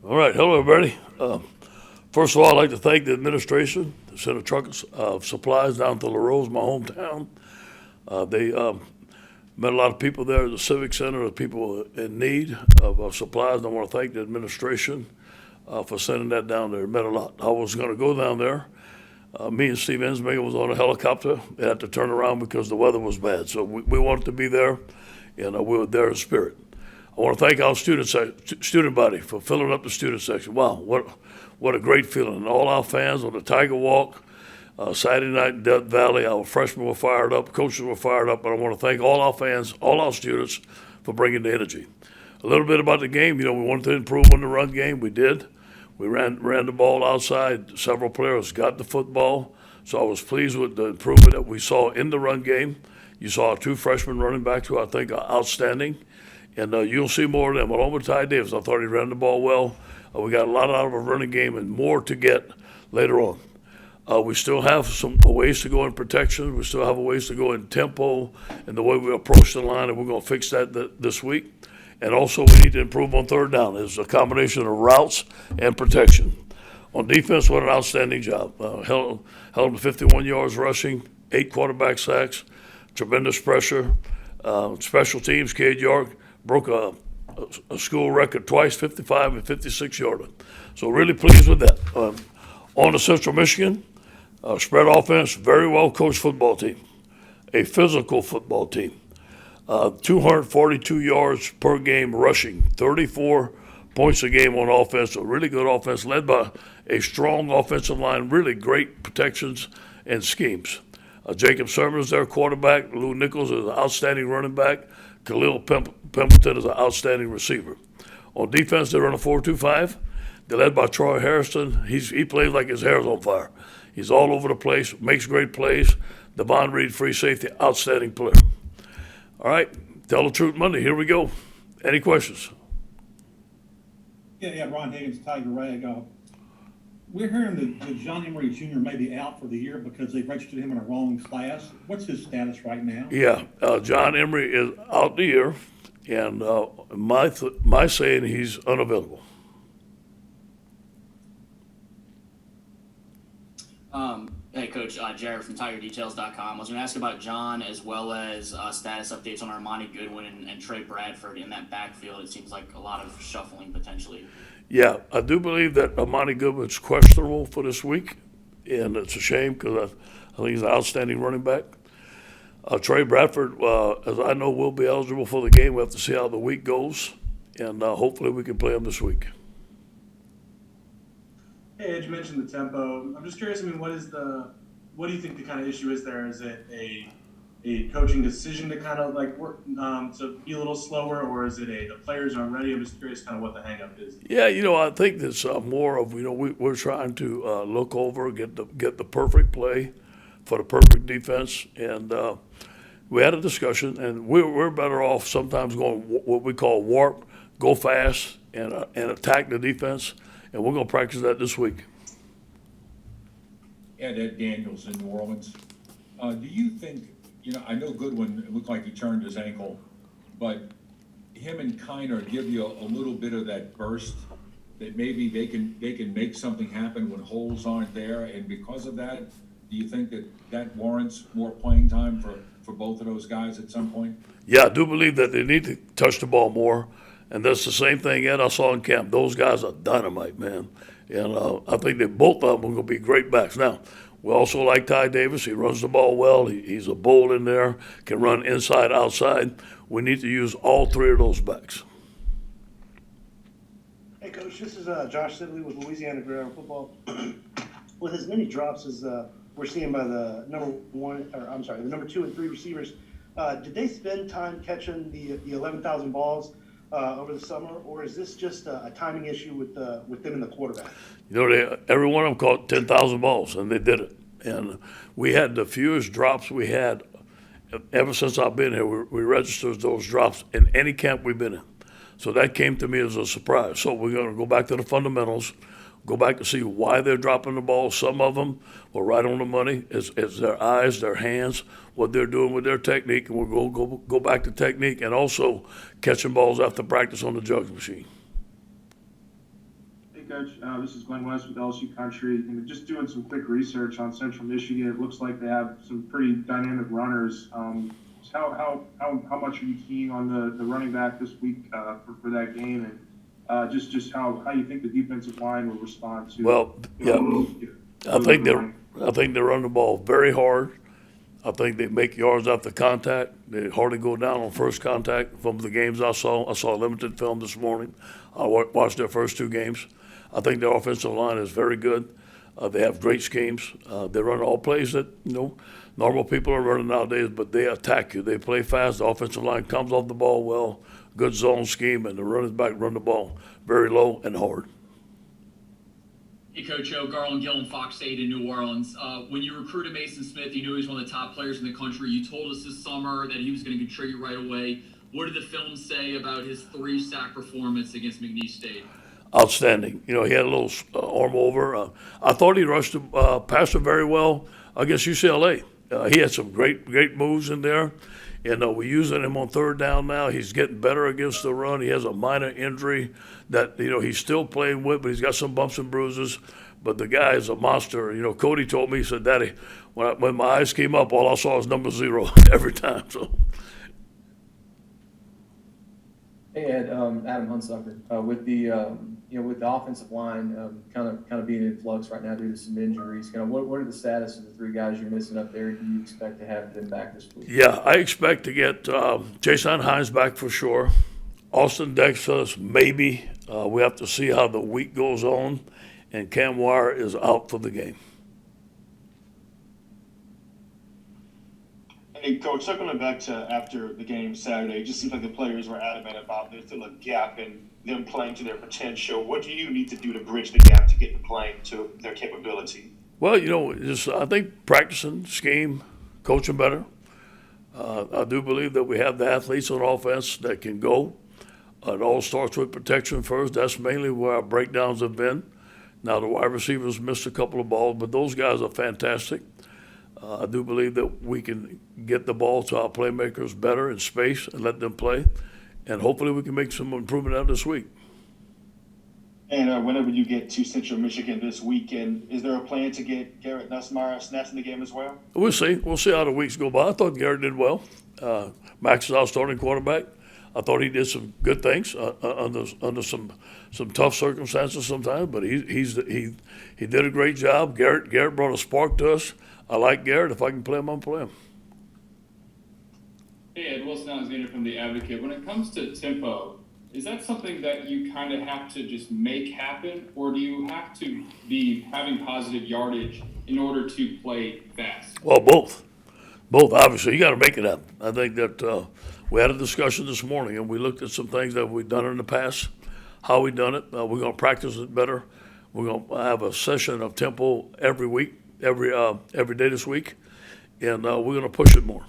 All right, hello everybody. First of all, I'd like to thank the administration that sent a truck of supplies down to LaRose, my hometown. They met a lot of people there at the Civic Center, the people in need of supplies. And I want to thank the administration for sending that down there. It meant a lot. I was going to go down there. Me and Steve Ensminger was on a helicopter. They had to turn around because the weather was bad. So we wanted to be there, and we were there in spirit. I want to thank our student body for filling up the student section. Wow, what a great feeling. And all our fans on the Tiger Walk, Saturday night in Death Valley, our freshmen were fired up, coaches were fired up, and I want to thank all our fans, all our students for bringing the energy. A little bit about the game, we wanted to improve on the run game. We did. We ran the ball outside. Several players got the football, so I was pleased with the improvement that we saw in the run game. You saw our two freshman running backs who I think are outstanding. And you'll see more of them. Along with Ty Davis, I thought he ran the ball well. We got a lot out of a running game and more to get later on. We still have some ways to go in protection. We still have a ways to go in tempo and the way we approach the line, and we're going to fix that this week. And also, we need to improve on third down. It's a combination of routes and protection. On defense, what an outstanding job. Held them to 51 yards rushing, 8 quarterback sacks, tremendous pressure. Special teams, Cade York broke a school record twice, 55 and 56 yarder. So really pleased with that. On to Central Michigan, spread offense, very well coached football team, a physical football team. 242 yards per game rushing, 34 points a game on offense. A really good offense led by a strong offensive line, really great protections and schemes. Jacob Sermon is their quarterback. Lou Nichols is an outstanding running back. Khalil Pimpleton is an outstanding receiver. On defense, they run a 4-2-5. They're led by Troy Harrison. He plays like his hair's on fire. He's all over the place, makes great plays. Devon Reed, free safety, outstanding player. All right, Tell the Truth Monday. Here we go. Any questions? Yeah, Ron Higgins, Tiger Rag. We're hearing that John Emery Jr. may be out for the year because they registered him in a wrong class. What's his status right now? Yeah, John Emery is out the year, and my saying he's unavailable. Hey, Coach, Jared from TigerDetails.com. I was going to ask about John as well as status updates on Armani Goodwin and Trey Bradford in that backfield. It seems like a lot of shuffling potentially. Yeah, I do believe that Armani Goodwin's questionable for this week, and it's a shame because I think he's an outstanding running back. Trey Bradford, as I know, will be eligible for the game. We have to see how the week goes, and hopefully we can play him this week. Hey, Ed, you mentioned the tempo. I'm just curious. I mean, what do you think the kind of issue is there? Is it a coaching decision to kind of like work to be a little slower, or is it the players aren't ready? I'm just curious, kind of what the hang up is. Yeah, I think it's more of we're trying to look over, get the perfect play for the perfect defense, and we had a discussion, and we're better off sometimes going what we call warp, go fast, and attack the defense. And we're going to practice that this week. Ed Daniels in New Orleans. Do you think, I know Goodwin, it looked like he turned his ankle, but him and Kiner give you a little bit of that burst that maybe they can make something happen when holes aren't there, and because of that, do you think that warrants more playing time for both of those guys at some point? Yeah, I do believe that they need to touch the ball more. And that's the same thing, Ed, I saw in camp. Those guys are dynamite, man. And I think that both of them are going to be great backs. Now, we also like Ty Davis. He runs the ball well. He's a bull in there, can run inside, outside. We need to use all three of those backs. Hey, Coach, this is Josh Sidley with Louisiana Gridiron Football. With as many drops as we're seeing by the number 2 and 3 receivers, did they spend time catching the 11,000 balls over the summer, or is this just a timing issue with them and the quarterback? Every one of them caught 10,000 balls, and they did it. And we had the fewest drops we had ever since I've been here. We registered those drops in any camp we've been in. So that came to me as a surprise. So we're going to go back to the fundamentals, go back to see why they're dropping the ball. Some of them were right on the money. It's their eyes, their hands, what they're doing with their technique, and we'll go back to technique and also catching balls after practice on the jugs machine. Coach. This is Glenn West with LSU Country. And just doing some quick research on Central Michigan, it looks like they have some pretty dynamic runners. How much are you keen on the running back this week for that game, and just how you think the defensive line will respond to? Well, yeah, I think they run the ball very hard. I think they make yards after contact. They hardly go down on first contact. From the games I saw limited film this morning. I watched their first two games. I think their offensive line is very good. They have great schemes. They run all plays that normal people are running nowadays, but they attack you. They play fast. The offensive line comes off the ball well. Good zone scheme, and the running back run the ball very low and hard. Hey, Coach O, Garland Gillen, Fox 8 in New Orleans. When you recruited Mason Smith, you knew he was one of the top players in the country. You told us this summer that he was going to contribute right away. What did the film say about his 3-sack performance against McNeese State? Outstanding. He had a little arm over. I thought he rushed the passer very well against UCLA. He had some great moves in there. And we're using him on third down now. He's getting better against the run. He has a minor injury that, he's still playing with, but he's got some bumps and bruises. But the guy is a monster. Cody told me, he said, Daddy, when my eyes came up, all I saw was number 0 every time. So. Hey Ed, Adam Hunsucker. With the with the offensive line kind of being in flux right now due to some injuries, what are the status of the 3 guys you're missing up there? Do you expect to have them back this week? Yeah, I expect to get Jason Hines back for sure. Austin Dexter, maybe. We have to see how the week goes on. And Cam Wire is out for the game. Hey, Coach, circling back to after the game Saturday, it just seems like the players were adamant about there's still a gap in them playing to their potential. What do you need to do to bridge the gap to get them playing to their capability? Well, I think practicing, scheme, coaching better. I do believe that we have the athletes on offense that can go. It all starts with protection first. That's mainly where our breakdowns have been. Now, the wide receivers missed a couple of balls, but those guys are fantastic. I do believe that we can get the ball to our playmakers better in space and let them play. And hopefully we can make some improvement out this week. And whenever you get to Central Michigan this weekend, is there a plan to get Garrett Nussmeier snaps in the game as well? We'll see. We'll see how the weeks go by. I thought Garrett did well. Max is our starting quarterback. I thought he did some good things under some tough circumstances sometimes, but he did a great job. Garrett brought a spark to us. I like Garrett. If I can play him, I'll play him. Hey, Ed, Wilson Alexander from The Advocate. When it comes to tempo, is that something that you kind of have to just make happen, or do you have to be having positive yardage in order to play fast? Well, both. Both, obviously. You got to make it happen. I think that we had a discussion this morning, and we looked at some things that we've done in the past, how we done it. We're going to practice it better. We're going to have a session of tempo every week, every day this week, and we're going to push it more.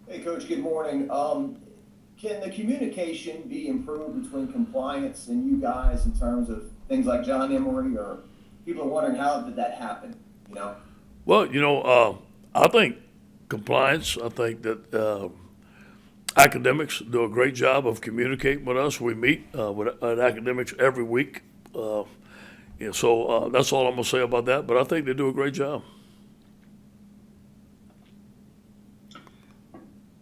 Hey, Coach, good morning. Can the communication be improved between compliance and you guys in terms of things like John Emery, or people are wondering how did that happen, Well, I think compliance, I think that academics do a great job of communicating with us. We meet with academics every week. So that's all I'm going to say about that, but I think they do a great job.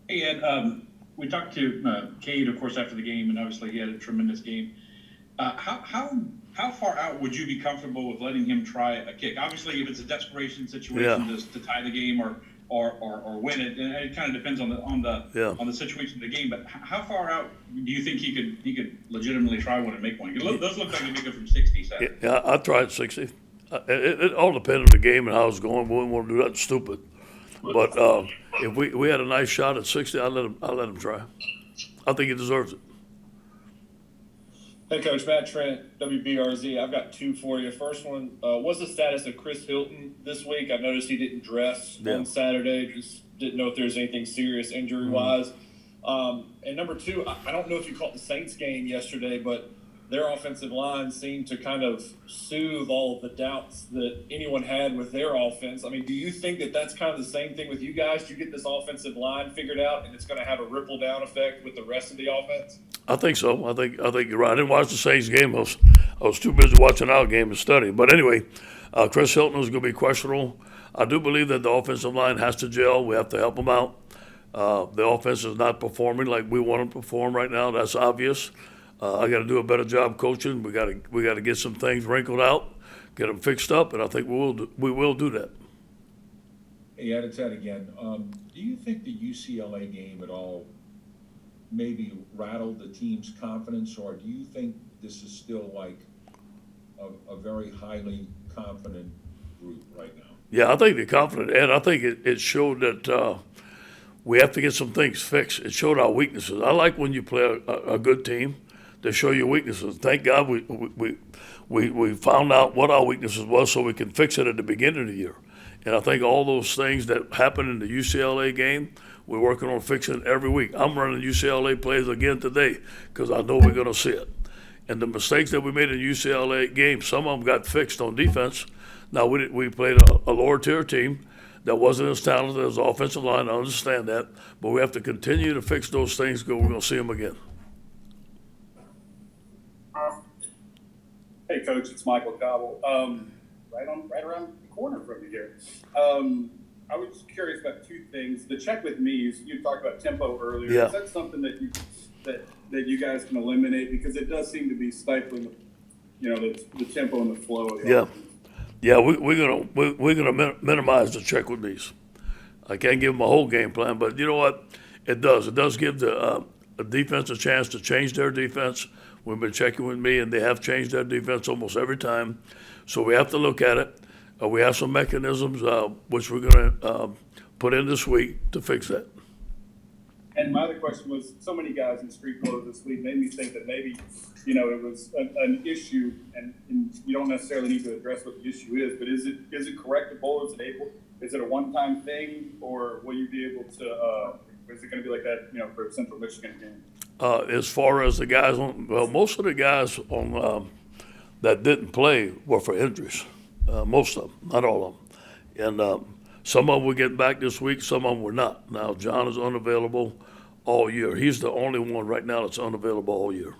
Hey, Ed, we talked to Cade, of course, after the game, and obviously he had a tremendous game. How far out would you be comfortable with letting him try a kick? Obviously, if it's a desperation situation to tie the game or win it, and it kind of depends on the situation of the game. But how far out do you think he could legitimately try one and make one? Those look like they make it from 60. Saturday. Yeah, I tried 60. It all depended on the game and how it's going. We wouldn't want to do that stupid. But if we had a nice shot at 60, I'd let him try. I think he deserves it. Hey, Coach, Matt Trent, WBRZ. I've got 2 for you. First one, what's the status of Chris Hilton this week? I noticed he didn't dress on Saturday. Just didn't know if there was anything serious injury-wise. And number 2, I don't know if you caught the Saints game yesterday, but their offensive line seemed to kind of soothe all of the doubts that anyone had with their offense. I mean, do you think that that's kind of the same thing with you guys? Do you get this offensive line figured out and it's going to have a ripple-down effect with the rest of the offense? I think so. I think you're right. I didn't watch the Saints game. I was too busy watching our game and studying. But anyway, Chris Hilton is going to be questionable. I do believe that the offensive line has to gel. We have to help them out. The offense is not performing like we want them to perform right now. That's obvious. I got to do a better job coaching. We got to get some things wrinkled out, get them fixed up, and I think we will do that. Hey, Ed, it's Ed again. Do you think the UCLA game at all maybe rattled the team's confidence, or do you think this is still like a very highly confident group right now? Yeah, I think they're confident, and I think it showed that we have to get some things fixed. It showed our weaknesses. I like when you play a good team, they show your weaknesses. Thank God we found out what our weaknesses was so we can fix it at the beginning of the year. And I think all those things that happened in the UCLA game, we're working on fixing it every week. I'm running UCLA plays again today because I know we're going to see it. And the mistakes that we made in the UCLA game, some of them got fixed on defense. Now, we played a lower tier team that wasn't as talented as the offensive line. I understand that. But we have to continue to fix those things because we're going to see them again. Hey, Coach, it's Michael Cobble. Right around the corner from you here. I was just curious about two things. The check with me, you talked about tempo earlier. Yeah. Is that something that you guys can eliminate? Because it does seem to be stifling, the tempo and the flow of the offense. Yeah, we're gonna minimize the check with me's. I can't give them a whole game plan, but you know what? It does give the defense a chance to change their defense. We've been checking with me, and they have changed their defense almost every time. So we have to look at it. We have some mechanisms which we're going to put in this week to fix that. And my other question was, so many guys in street clothes this week made me think that maybe, it was an issue, and you don't necessarily need to address what the issue is, but is it correctable? Is it a one-time thing, or will you be able to? Is it going to be like that, for a Central Michigan game? As far as the guys most of the guys on that didn't play were for injuries. Most of them, not all of them. And some of them will get back this week, some of them were not. Now, John is unavailable all year. He's the only one right now that's unavailable all year.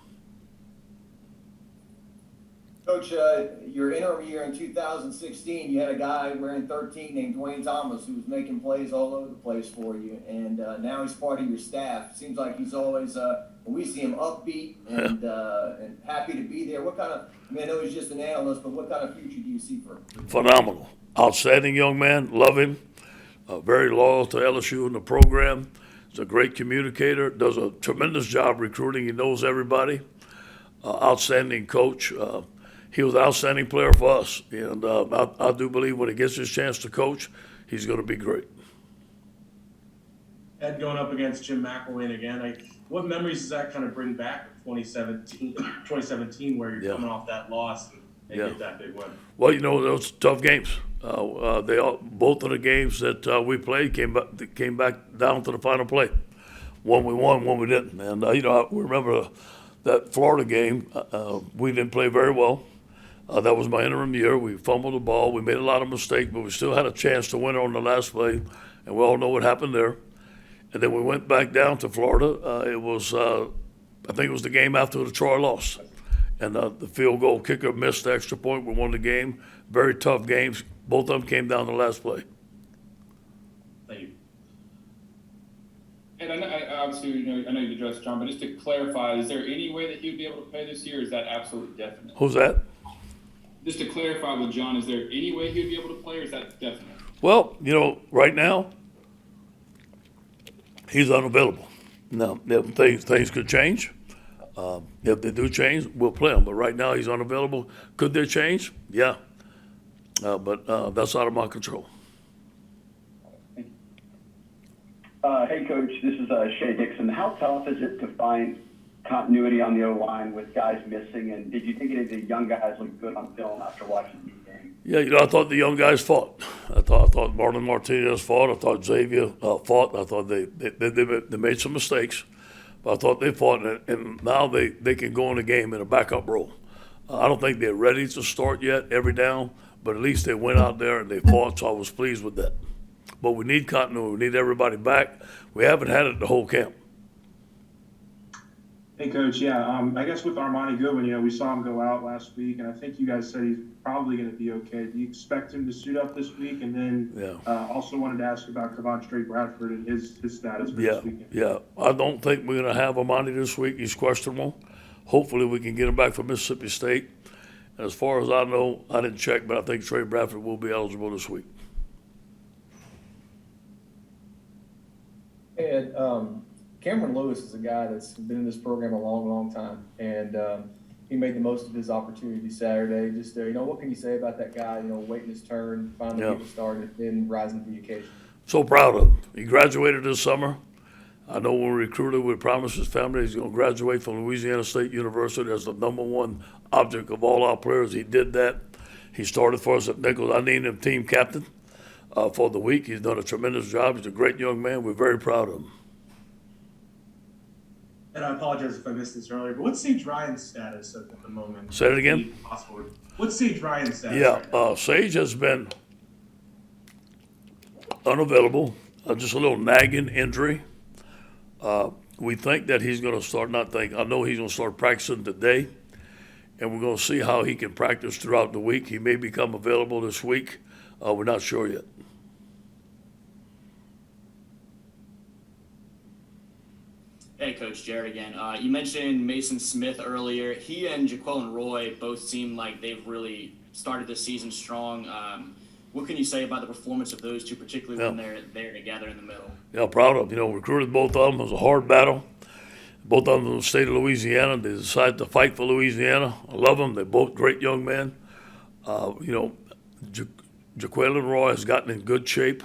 Coach, your interim year in 2016, you had a guy wearing 13 named Dwayne Thomas who was making plays all over the place for you, and now he's part of your staff. Seems like he's always, when we see him, upbeat and happy to be there. What kind of, I know he's just an analyst, but what kind of future do you see for him? Phenomenal. Outstanding young man. Love him. Very loyal to LSU and the program. He's a great communicator. Does a tremendous job recruiting. He knows everybody. Outstanding coach. He was an outstanding player for us, and I do believe when he gets his chance to coach, he's going to be great. Ed, going up against Jim McElwain again, what memories does that kind of bring back of 2017 where you're coming off that loss and get that big win? Well, those tough games. Both of the games that we played came back down to the final play. One we won, one we didn't. And, I remember that Florida game, we didn't play very well. That was my interim year. We fumbled the ball. We made a lot of mistakes, but we still had a chance to win on the last play, and we all know what happened there. And then we went back down to Florida. It was, I think it was the game after the Troy loss. And the field goal kicker missed the extra point. We won the game. Very tough games. Both of them came down the last play. Thank you. And I know you addressed John, but just to clarify, is there any way that he would be able to play this year? Or is that absolutely definite? Who's that? Just to clarify with John, is there any way he would be able to play, or is that definite? Well, right now, he's unavailable. Now, things could change. If they do change, we'll play him. But right now, he's unavailable. Could they change? Yeah. But that's out of my control. Hey, Coach, this is Shea Dixon. How tough is it to find continuity on the O-line with guys missing? And did you think any of the young guys looked good on film after watching the game? Yeah, I thought the young guys fought. I thought Marlon Martinez fought. I thought Xavier fought. I thought they made some mistakes. But I thought they fought, and now they can go in the game in a backup role. I don't think they're ready to start yet every down, but at least they went out there and they fought, so I was pleased with that. But we need continuity. We need everybody back. We haven't had it the whole camp. Hey, Coach. Yeah, I guess with Armani Goodwin, we saw him go out last week, and I think you guys said he's probably going to be okay. Do you expect him to suit up this week? And then also wanted to ask about Trey Bradford and his status for this weekend. Yeah. I don't think we're going to have Armani this week. He's questionable. Hopefully we can get him back from Mississippi State. And as far as I know, I didn't check, but I think Trey Bradford will be eligible this week. And Cameron Lewis is a guy that's been in this program a long, long time, and he made the most of his opportunity Saturday. Just what can you say about that guy? Waiting his turn, finally getting started, and rising to the occasion. So proud of him. He graduated this summer. I know when we recruited, we promised his family he's going to graduate from Louisiana State University as the #1 object of all our players. He did that. He started for us at Nichols. I named him team captain for the week. He's done a tremendous job. He's a great young man. We're very proud of him. And I apologize if I missed this earlier, but what's Sage Ryan's status at the moment? Say it again? What's Sage Ryan's status? Yeah, Sage has been unavailable, just a little nagging injury. We think that he's going to start, I know he's going to start practicing today, and we're going to see how he can practice throughout the week. He may become available this week. We're not sure yet. Hey, Coach Jared again. You mentioned Mason Smith earlier. He and Jaquelin Roy both seem like they've really started the season strong. What can you say about the performance of those two, particularly when they're together in the middle? Yeah, proud of them. Recruited both of them. It was a hard battle. Both of them from the state of Louisiana. They decided to fight for Louisiana. I love them. They're both great young men. Jaquelin Roy has gotten in good shape.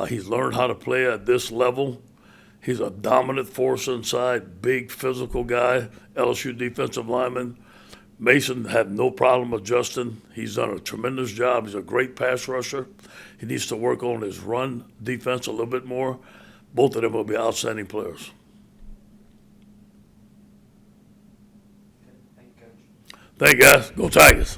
He's learned how to play at this level. He's a dominant force inside, big physical guy, LSU defensive lineman. Mason had no problem adjusting. He's done a tremendous job. He's a great pass rusher. He needs to work on his run defense a little bit more. Both of them will be outstanding players. Thank you, guys. Go Tigers.